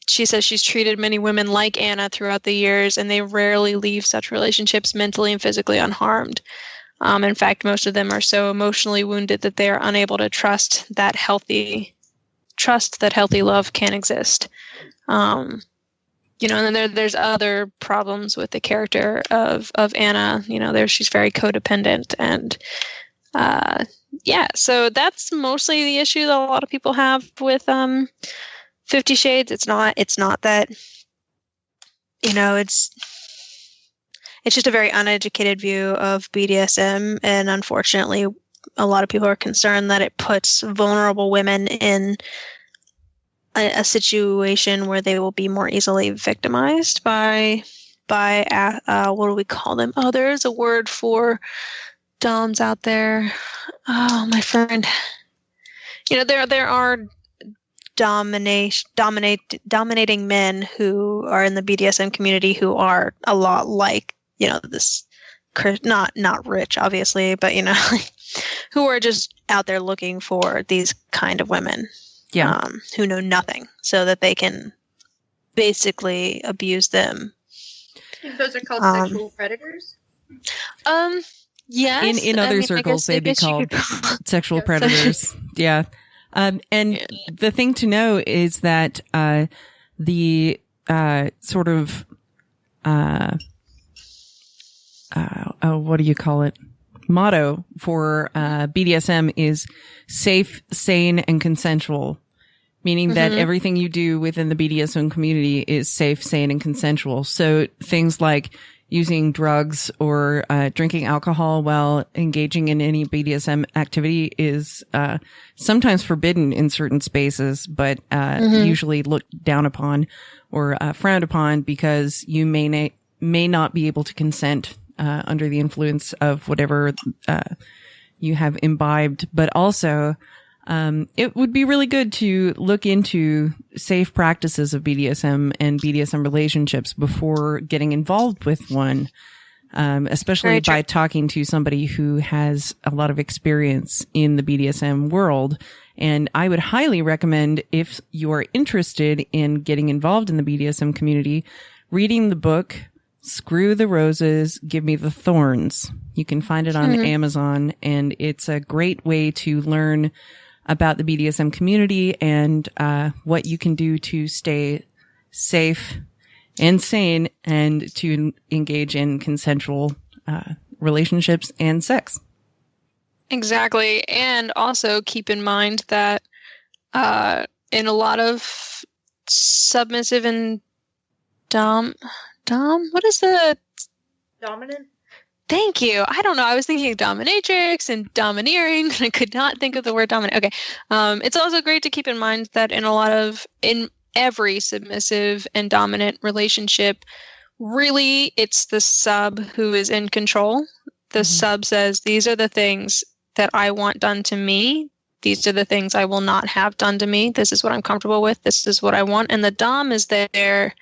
She says she's treated many women like Anna throughout the years, and they rarely leave such relationships mentally and physically unharmed. In fact, most of them are so emotionally wounded that they are unable to trust that healthy love can exist. And then there's other problems with the character of Anna. She's very codependent, and so that's mostly the issue that a lot of people have with 50 Shades. It's not that, it's just a very uneducated view of BDSM. And unfortunately, a lot of people are concerned that it puts vulnerable women in a situation where they will be more easily victimized by what do we call them? Oh, there's a word for doms out there. Oh, my friend. There are dominating men who are in the BDSM community who are a lot like, this, not rich, obviously, but, who are just out there looking for these kind of women, who know nothing so that they can basically abuse them. I think those are called sexual predators. Yes. In other circles, they'd be called sexual predators. Yeah. The thing to know is that the sort of what do you call it? Motto for BDSM is safe, sane, and consensual, meaning that everything you do within the BDSM community is safe, sane, and consensual. So things like using drugs or drinking alcohol while engaging in any BDSM activity is sometimes forbidden in certain spaces, but usually looked down upon or frowned upon because you may not be able to consent under the influence of whatever you have imbibed. But also, it would be really good to look into safe practices of BDSM and BDSM relationships before getting involved with one, especially by talking to somebody who has a lot of experience in the BDSM world. And I would highly recommend, if you are interested in getting involved in the BDSM community, reading the book Screw the Roses, Give Me the Thorns. You can find it on Amazon, and it's a great way to learn about the BDSM community and what you can do to stay safe and sane and to engage in consensual relationships and sex. Exactly. And also keep in mind that in a lot of submissive and Dom, what is the dominant? Thank you. I don't know. I was thinking of dominatrix and domineering, and I could not think of the word dominant. Okay. It's also great to keep in mind that in every submissive and dominant relationship, really it's the sub who is in control. The sub says, these are the things that I want done to me. These are the things I will not have done to me. This is what I'm comfortable with. This is what I want. And the dom is there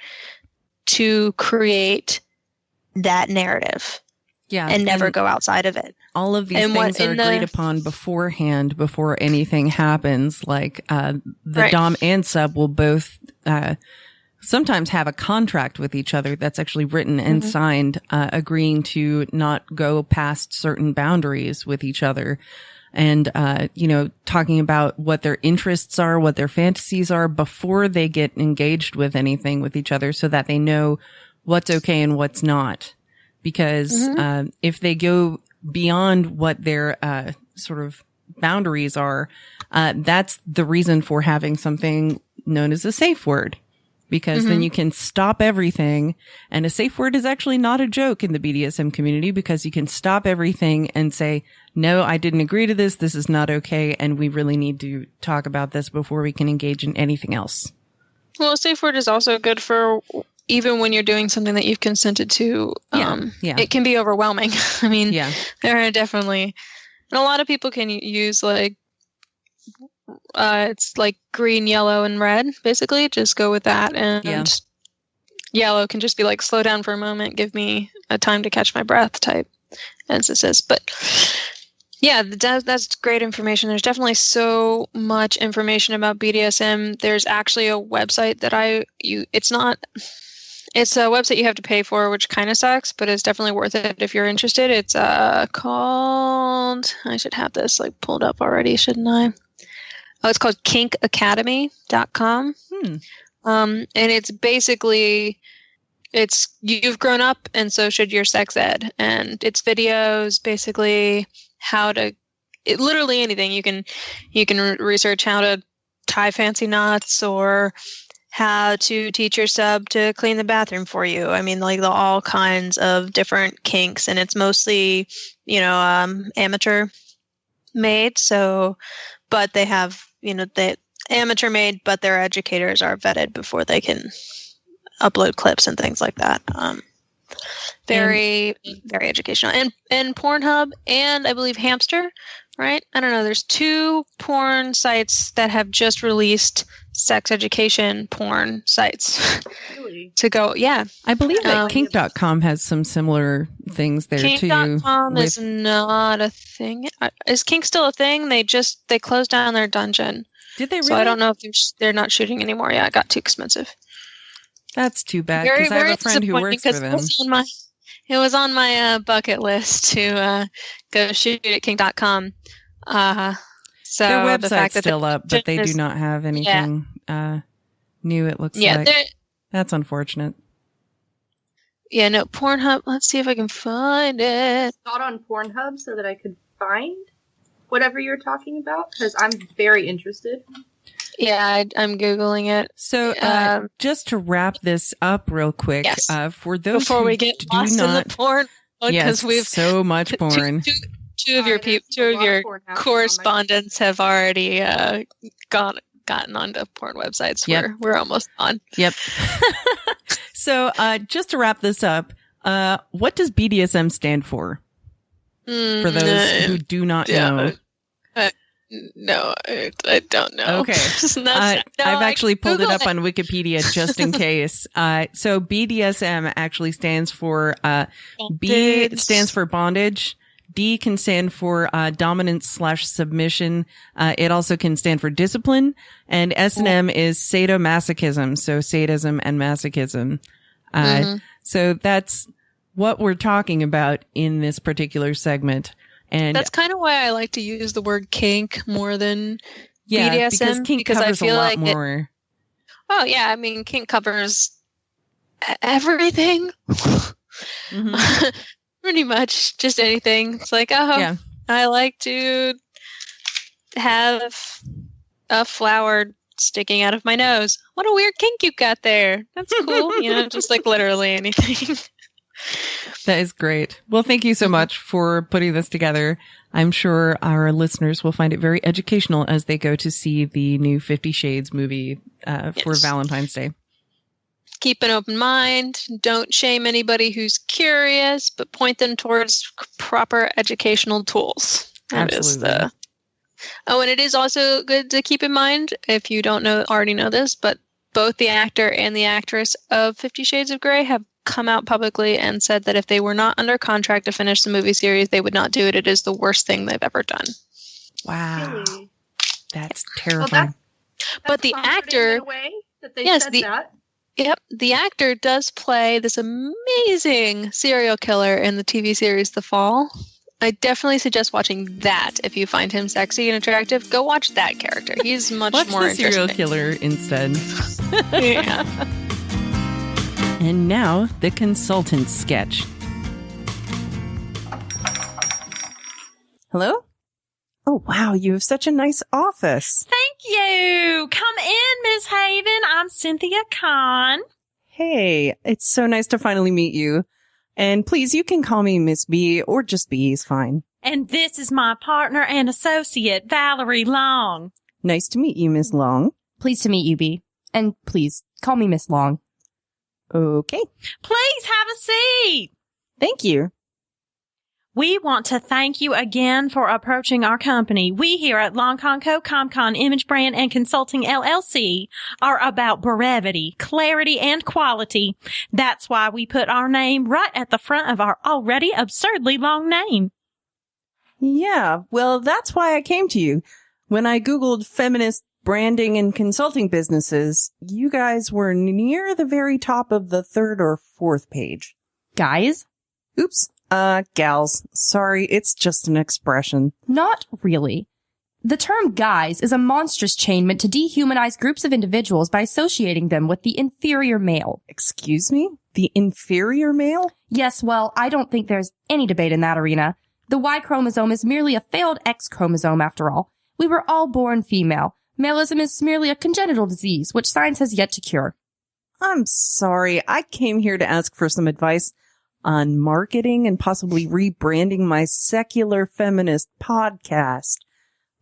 to create that narrative. Yeah, and never go outside of it. All of these things are agreed upon beforehand, before anything happens. Like the dom and sub will both sometimes have a contract with each other that's actually written and signed, agreeing to not go past certain boundaries with each other. And, talking about what their interests are, what their fantasies are before they get engaged with anything with each other so that they know what's okay and what's not. Because, if they go beyond what their, sort of boundaries are, that's the reason for having something known as a safe word. Because then you can stop everything. And a safe word is actually not a joke in the BDSM community, because you can stop everything and say, no, I didn't agree to this. This is not okay. And we really need to talk about this before we can engage in anything else. Well, a safe word is also good for even when you're doing something that you've consented to. It can be overwhelming. I mean, there are definitely, and a lot of people can use like, it's like green, yellow, and red, basically. Just go with that. And yellow can just be like, slow down for a moment, give me a time to catch my breath type emphasis. But yeah, that's great information. There's definitely so much information about BDSM. There's actually a website that it's a website you have to pay for, which kind of sucks, but it's definitely worth it if you're interested. It's called, I should have this like pulled up already, shouldn't I? Oh, it's called kinkacademy.com. And it's basically, you've grown up and so should your sex ed. And it's videos, basically literally anything. You can research how to tie fancy knots or how to teach your sub to clean the bathroom for you. I mean, like all kinds of different kinks, and it's mostly, amateur made. So, but they have, they amateur made, but their educators are vetted before they can upload clips and things like that. Very educational. And Pornhub and I believe Hamster, right? I don't know. There's 2 porn sites that have just released sex education porn sites to go. Yeah. I believe that kink.com has some similar things there too. Kink.com is not a thing. Is Kink still a thing? They closed down their dungeon. Did they really? So I don't know if they're not shooting anymore. Yeah, it got too expensive. That's too bad, because I have a friend who works for them. It was on my bucket list to go shoot at kink.com. So their website's the fact that still up, but they do not have anything new, it looks like. That's unfortunate. Yeah, no, Pornhub. Let's see if I can find it. Not on Pornhub so that I could find whatever you're talking about, because I'm very interested. Yeah, I'm Googling it. So just to wrap this up real quick, yes. For those before who we get lost in the porn, yes, we've so much porn. Two of your correspondents have already gotten onto porn websites. Yep. We're almost on. Yep. So just to wrap this up, what does BDSM stand for? For those who do not know. No, I don't know. Okay. I've actually pulled it up on Wikipedia just in case. So BDSM actually stands for, B stands for bondage. D can stand for, dominance/submission. It also can stand for discipline. And S&M is sadomasochism. So sadism and masochism. So that's what we're talking about in this particular segment. And that's kind of why I like to use the word kink more than BDSM. Because kink covers a lot more. Oh, yeah. I mean, kink covers everything. Pretty much just anything. It's like, I like to have a flower sticking out of my nose. What a weird kink you got there. That's cool. Just like literally anything. That is great. Well, thank you so much for putting this together. I'm sure our listeners will find it very educational as they go to see the new 50 Shades movie for Valentine's Day. Keep an open mind. Don't shame anybody who's curious, but point them towards proper educational tools. Absolutely. And it is also good to keep in mind, if you don't already know this, but both the actor and the actress of 50 Shades of Grey have come out publicly and said that if they were not under contract to finish the movie series, they would not do it. It is the worst thing they've ever done. Wow. That's terrifying. Well, that's but the actor, in a way that they said that. Yep, the actor does play this amazing serial killer in the TV series The Fall. I definitely suggest watching that if you find him sexy and attractive. Go watch that character. He's much more Watch the serial interesting. killer instead. Yeah. And now, the consultant sketch. Hello? Oh, wow, you have such a nice office. Thank you. Come in, Ms. Haven. I'm Cynthia Kahn. Hey, it's so nice to finally meet you. And please, you can call me Miss B, or just B is fine. And this is my partner and associate, Valerie Long. Nice to meet you, Miss Long. Pleased to meet you, B. And please, call me Miss Long. Okay. Please have a seat. Thank you. We want to thank you again for approaching our company. We here at Long Con Co. ComCon Image Brand and Consulting LLC are about brevity, clarity, and quality. That's why we put our name right at the front of our already absurdly long name. Yeah, well, that's why I came to you. When I Googled feminist branding and consulting businesses, you guys were near the very top of the 3rd or 4th page. Guys? Oops. Gals. Sorry, it's just an expression. Not really. The term guys is a monstrous chain meant to dehumanize groups of individuals by associating them with the inferior male. Excuse me? The inferior male? Yes, well, I don't think there's any debate in that arena. The Y chromosome is merely a failed X chromosome after all. We were all born female. Maleism is merely a congenital disease, which science has yet to cure. I'm sorry. I came here to ask for some advice on marketing and possibly rebranding my secular feminist podcast.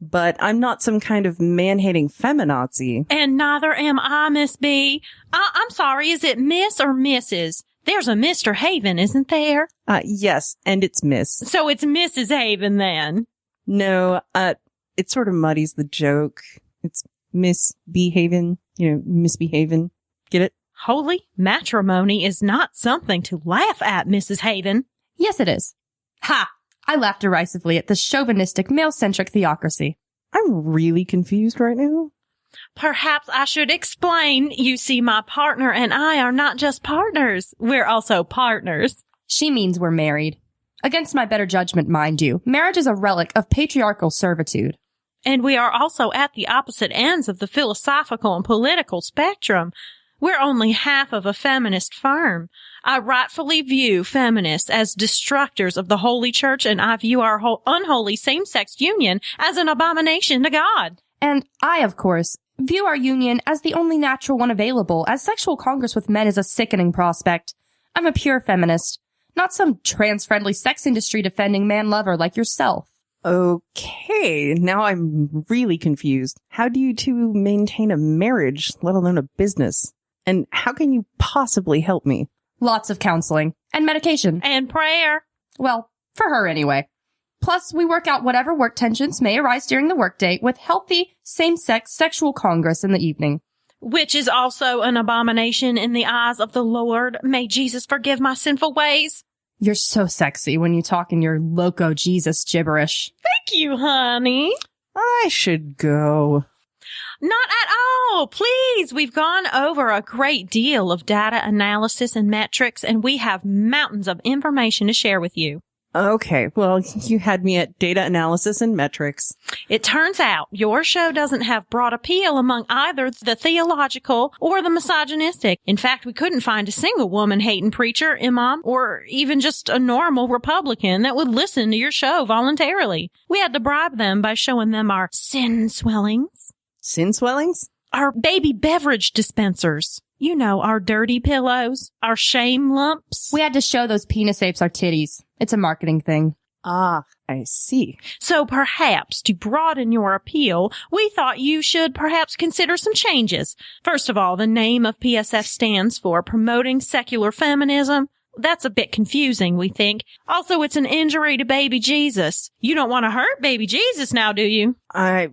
But I'm not some kind of man-hating feminazi. And neither am I, Miss B. I'm sorry, is it Miss or Mrs.? There's a Mr. Haven, isn't there? Yes, and it's Miss. So it's Mrs. Haven then. No, it sort of muddies the joke. It's Miss Behaven, misbehaving. Get it? Holy matrimony is not something to laugh at, Mrs. Haven. Yes, it is. Ha! I laughed derisively at this chauvinistic, male-centric theocracy. I'm really confused right now. Perhaps I should explain. You see, my partner and I are not just partners. We're also partners. She means we're married. Against my better judgment, mind you, marriage is a relic of patriarchal servitude. And we are also at the opposite ends of the philosophical and political spectrum. We're only half of a feminist firm. I rightfully view feminists as destructors of the Holy Church, and I view our unholy same-sex union as an abomination to God. And I, of course, view our union as the only natural one available, as sexual congress with men is a sickening prospect. I'm a pure feminist, not some trans-friendly sex industry defending man lover like yourself. Okay, now I'm really confused. How do you two maintain a marriage, let alone a business? And how can you possibly help me? Lots of counseling. And medication. And prayer. Well, for her anyway. Plus, we work out whatever work tensions may arise during the workday with healthy, same-sex sexual congress in the evening. Which is also an abomination in the eyes of the Lord. May Jesus forgive my sinful ways. You're so sexy when you talk in your loco Jesus gibberish. Thank you, honey. I should go. Not at all. Please. We've gone over a great deal of data analysis and metrics, and we have mountains of information to share with you. Okay, well, you had me at data analysis and metrics. It turns out your show doesn't have broad appeal among either the theological or the misogynistic. In fact, we couldn't find a single woman-hating preacher, imam, or even just a normal Republican that would listen to your show voluntarily. We had to bribe them by showing them our sin swellings. Sin swellings? Our baby beverage dispensers. You know, our dirty pillows, our shame lumps. We had to show those penis apes our titties. It's a marketing thing. Ah, I see. So perhaps to broaden your appeal, we thought you should perhaps consider some changes. First of all, the name of PSF stands for Promoting Secular Feminism. That's a bit confusing, we think. Also, it's an injury to baby Jesus. You don't want to hurt baby Jesus now, do you? I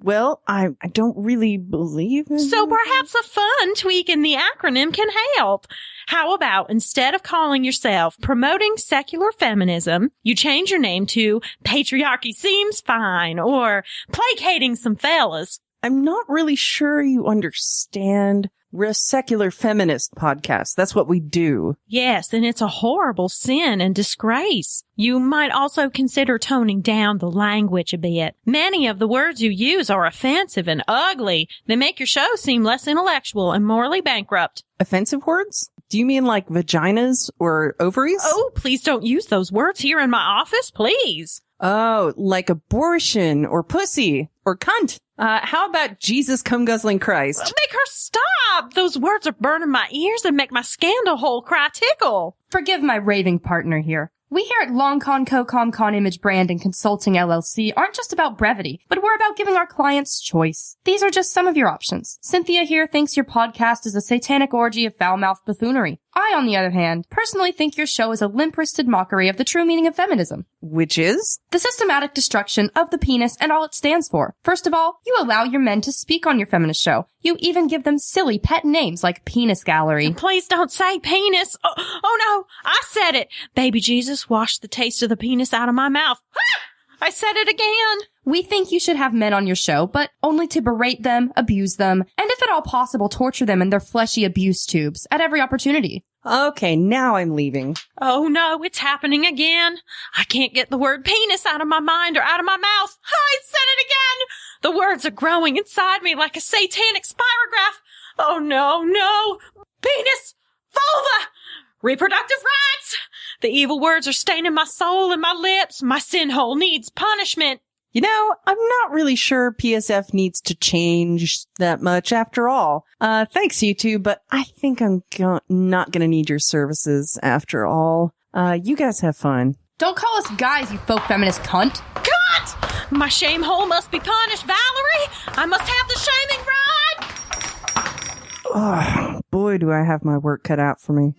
don't really believe in So perhaps a fun tweak in the acronym can help. How about instead of calling yourself Promoting Secular Feminism, you change your name to Patriarchy Seems Fine or Placating Some Fellas? I'm not really sure you understand. We're a secular feminist podcast. That's what we do. Yes, and it's a horrible sin and disgrace. You might also consider toning down the language a bit. Many of the words you use are offensive and ugly. They make your show seem less intellectual and morally bankrupt. Offensive words? Do you mean like vaginas or ovaries? Oh, please don't use those words here in my office, please. Oh, like abortion or pussy or cunt. How about Jesus cum guzzling Christ? Make her stop! Those words are burning my ears and make my scandal hole cry tickle. Forgive my raving partner here. We here at Longcon Co-Comcon Image Brand and Consulting LLC aren't just about brevity, but we're about giving our clients choice. These are just some of your options. Cynthia here thinks your podcast is a satanic orgy of foul-mouthed buffoonery. I, on the other hand, personally think your show is a limp-wristed mockery of the true meaning of feminism. Which is? The systematic destruction of the penis and all it stands for. First of all, you allow your men to speak on your feminist show. You even give them silly pet names like Penis Gallery. Please don't say penis. Oh no, I said it. Baby Jesus washed the taste of the penis out of my mouth. I said it again. We think you should have men on your show, but only to berate them, abuse them, and if at all possible, torture them in their fleshy abuse tubes at every opportunity. Okay, now I'm leaving. Oh no, it's happening again. I can't get the word penis out of my mind or out of my mouth. I said it again. The words are growing inside me like a satanic spirograph. Oh no. Penis, vulva, reproductive rights. The evil words are staining my soul and my lips. My sin hole needs punishment. You know, I'm not really sure PSF needs to change that much after all. Thanks, you two, but I think I'm not going to need your services after all. You guys have fun. Don't call us guys, you faux feminist cunt. Cunt! My shame hole must be punished, Valerie. I must have the shaming rod. Oh, boy, do I have my work cut out for me.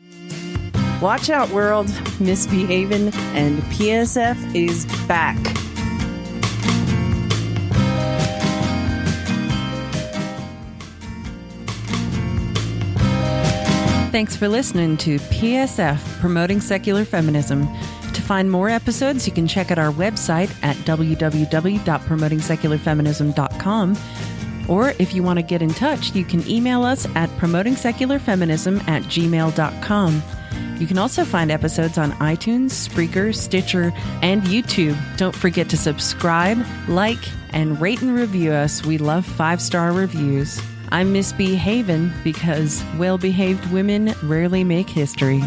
Watch out, world. Misbehaving and PSF is back. Thanks for listening to PSF, Promoting Secular Feminism. To find more episodes, you can check out our website at www.promotingsecularfeminism.com. Or if you want to get in touch, you can email us at promotingsecularfeminism@gmail.com. You can also find episodes on iTunes, Spreaker, Stitcher, and YouTube. Don't forget to subscribe, like, and rate and review us. We love 5-star reviews. I'm misbehaving because well-behaved women rarely make history.